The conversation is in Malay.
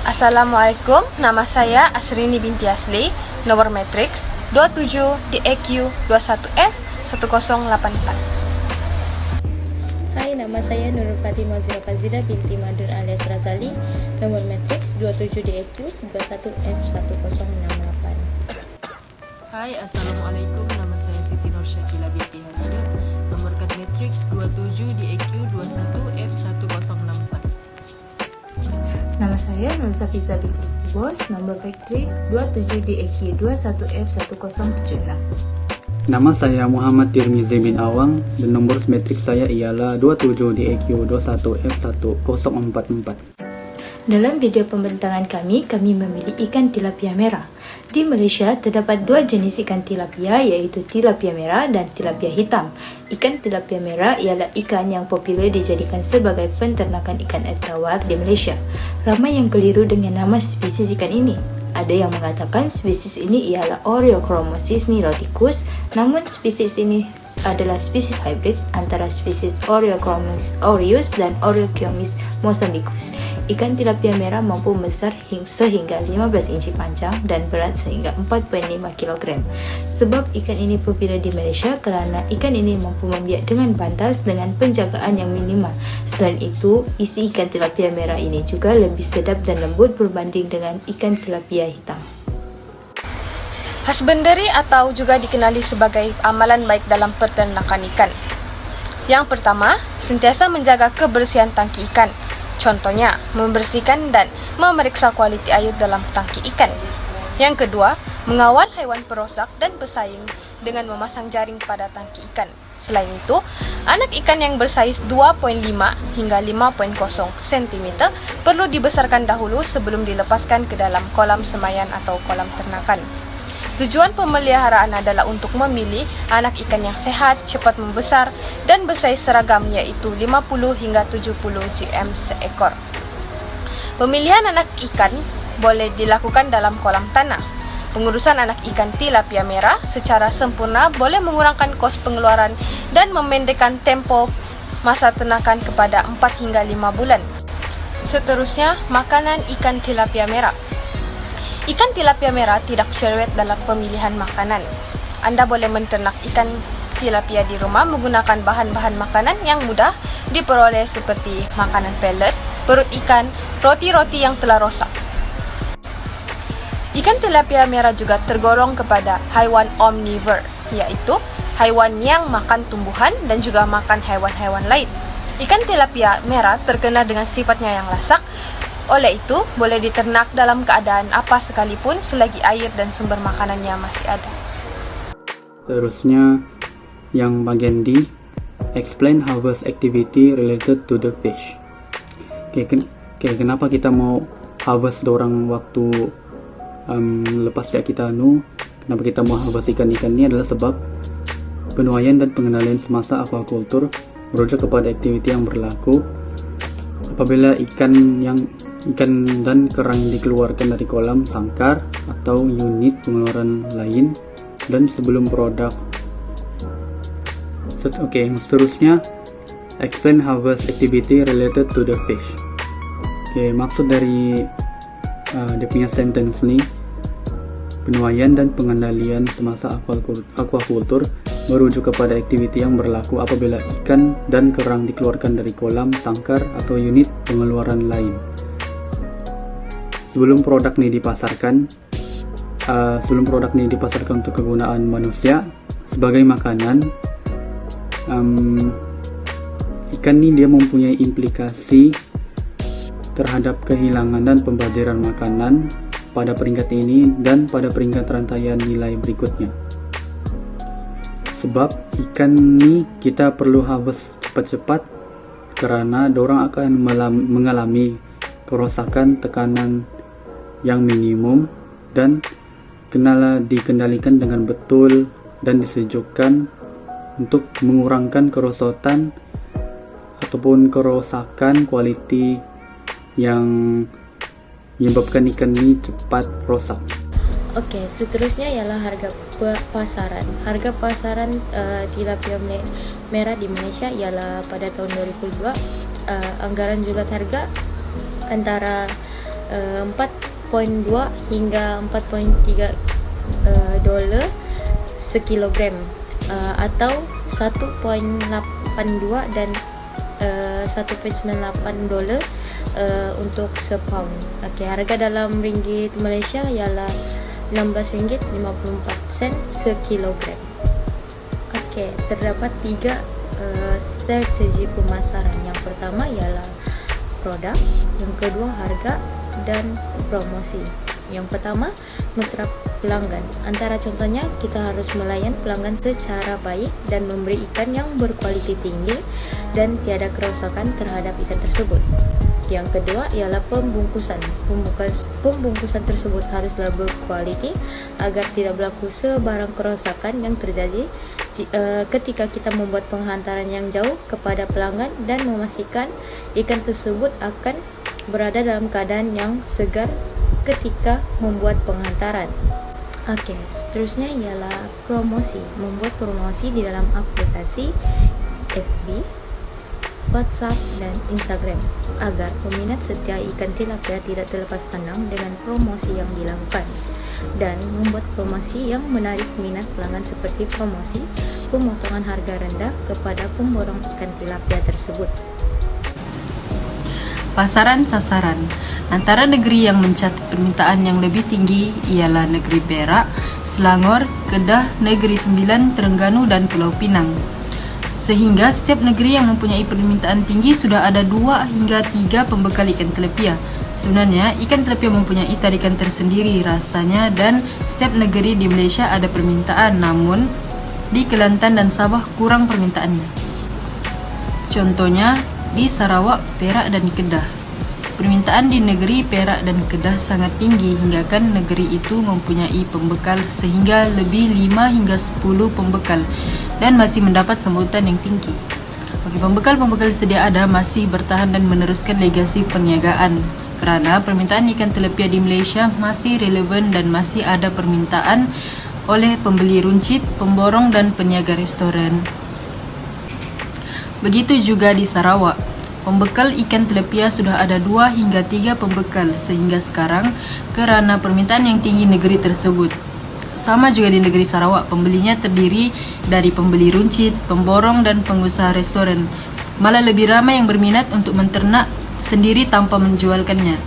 Assalamualaikum, nama saya Asrini binti Asli, nomor matriks 27 DEQ 21F1084. Hai, nama saya Nurul Fatimah Zira Fazida binti Madur alias Razali, nomor matriks 27 DEQ 21F1068. Hai, Assalamualaikum, nama saya Siti Nur Syakila binti Hamidah, nomor kad matriks 27 DEQ 21F1064. Nama saya Nur Safiza binti Bos, nomor matriks 27 DEQ 21F1076. Nama saya Muhammad Tirmizi bin Awang dan nomor matriks saya ialah 27 DEQ 21F1044. Dalam video pembentangan kami memilih ikan tilapia merah. Di Malaysia terdapat dua jenis ikan tilapia, iaitu tilapia merah dan tilapia hitam. Ikan tilapia merah ialah ikan yang popular dijadikan sebagai penternakan ikan air tawar di Malaysia. Ramai yang keliru dengan nama spesies ikan ini. Ada yang mengatakan spesies ini ialah Oreochromosis niloticus, namun spesies ini adalah spesies hybrid antara spesies Oreochromis aureus dan Oreochromis mozambicus. Ikan tilapia merah mampu membesar sehingga 15 inci panjang dan berat sehingga 4.5 kg. Sebab ikan ini popular di Malaysia kerana ikan ini mampu membiak dengan bantas dengan penjagaan yang minimal. Selain itu, isi ikan tilapia merah ini juga lebih sedap dan lembut berbanding dengan ikan tilapia hitam. Husbandry atau juga dikenali sebagai amalan baik dalam peternakan ikan. Yang pertama, sentiasa menjaga kebersihan tangki ikan. Contohnya, membersihkan dan memeriksa kualiti air dalam tangki ikan. Yang kedua, mengawal haiwan perosak dan pesaing dengan memasang jaring pada tangki ikan. Selain itu, anak ikan yang bersaiz 2.5 hingga 5.0 cm perlu dibesarkan dahulu sebelum dilepaskan ke dalam kolam semayan atau kolam ternakan. Tujuan pemeliharaan adalah untuk memilih anak ikan yang sehat, cepat membesar dan bersaiz seragam, yaitu 50 hingga 70 gm seekor. Pemilihan anak ikan boleh dilakukan dalam kolam tanah. Pengurusan anak ikan tilapia merah secara sempurna boleh mengurangkan kos pengeluaran dan memendekkan tempo masa ternakan kepada 4 hingga 5 bulan. Seterusnya, makanan ikan tilapia merah. Ikan tilapia merah tidak cerewet dalam pemilihan makanan. Anda boleh menternak ikan tilapia di rumah menggunakan bahan-bahan makanan yang mudah diperoleh seperti makanan pellet, perut ikan, roti-roti yang telah rosak. Ikan tilapia merah juga tergolong kepada haiwan omnivore, yaitu haiwan yang makan tumbuhan dan juga makan haiwan-haiwan lain. Ikan tilapia merah terkenal dengan sifatnya yang lasak. Oleh itu, boleh diternak dalam keadaan apa sekalipun selagi air dan sumber makanannya masih ada. Seterusnya, yang bagian D, explain harvest activity related to the fish. Kenapa kita mau harvest dorang waktu lepas kita kenapa kita mau harvest ikan-ikan ini adalah sebab penuaian dan pengendalian semasa aquaculture merujuk kepada aktiviti yang berlaku apabila ikan dan kerang dikeluarkan dari kolam sangkar atau unit pengeluaran lain dan sebelum produk. Seterusnya, explain harvest activity related to the fish. Maksud dari dia punya sentence ni, penuaian dan pengendalian semasa aquaculture merujuk kepada aktiviti yang berlaku apabila ikan dan kerang dikeluarkan dari kolam, sangkar, atau unit pengeluaran lain. Sebelum produk ini dipasarkan untuk kegunaan manusia sebagai makanan, ikan ini dia mempunyai implikasi terhadap kehilangan dan pembaziran makanan pada peringkat ini dan pada peringkat rantaian nilai berikutnya. Sebab ikan ini kita perlu harvest cepat-cepat kerana dorang akan mengalami kerosakan tekanan yang minimum dan dikendalikan dengan betul dan disejukkan untuk mengurangkan kerosotan ataupun kerosakan kualiti yang menyebabkan ikan ini cepat rosak. Okey, seterusnya ialah harga pasaran. Harga pasaran tilapia merah di Malaysia ialah pada tahun 2002 anggaran jualan harga antara 4.2 hingga 4.3 dolar sekilogram, atau 1.82 dan 1.98 dolar untuk sepound. Okey, harga dalam ringgit Malaysia ialah RM16.54 sekilogram. Okey, terdapat 3 strategi pemasaran. Yang pertama ialah produk, yang kedua harga, dan promosi. Yang pertama, mesra pelanggan. Antara contohnya, kita harus melayan pelanggan secara baik dan memberi ikan yang berkualiti tinggi dan tiada kerosakan terhadap ikan tersebut. Yang kedua ialah pembungkusan. Pembungkusan tersebut haruslah berkualiti agar tidak berlaku sebarang kerosakan yang terjadi ketika kita membuat penghantaran yang jauh kepada pelanggan, dan memastikan ikan tersebut akan berada dalam keadaan yang segar ketika membuat penghantaran. Okey, seterusnya ialah promosi. Membuat promosi di dalam aplikasi FB, WhatsApp, dan Instagram agar peminat setia ikan tilapia tidak terlepas pandang dengan promosi yang dilakukan, dan membuat promosi yang menarik minat pelanggan seperti promosi pemotongan harga rendah kepada pemborong ikan tilapia tersebut. Pasaran sasaran. Antara negeri yang mencatat permintaan yang lebih tinggi ialah negeri Perak, Selangor, Kedah, Negeri Sembilan, Terengganu, dan Pulau Pinang. Sehingga setiap negeri yang mempunyai permintaan tinggi sudah ada 2 hingga 3 pembekal ikan tilapia. Sebenarnya, ikan tilapia mempunyai tarikan tersendiri rasanya, dan setiap negeri di Malaysia ada permintaan, namun di Kelantan dan Sabah kurang permintaannya. Contohnya, di Sarawak, Perak, dan Kedah. Permintaan di negeri Perak dan Kedah sangat tinggi hingga kan negeri itu mempunyai pembekal sehingga lebih 5 hingga 10 pembekal dan masih mendapat sambutan yang tinggi. Bagi pembekal-pembekal sedia ada masih bertahan dan meneruskan legasi perniagaan kerana permintaan ikan tilapia di Malaysia masih relevan dan masih ada permintaan oleh pembeli runcit, pemborong, dan peniaga restoran. Begitu juga di Sarawak. Pembekal ikan tilapia sudah ada 2 hingga 3 pembekal sehingga sekarang kerana permintaan yang tinggi negeri tersebut. Sama juga di negeri Sarawak, pembelinya terdiri dari pembeli runcit, pemborong, dan pengusaha restoran. Malah lebih ramai yang berminat untuk menternak sendiri tanpa menjualkannya.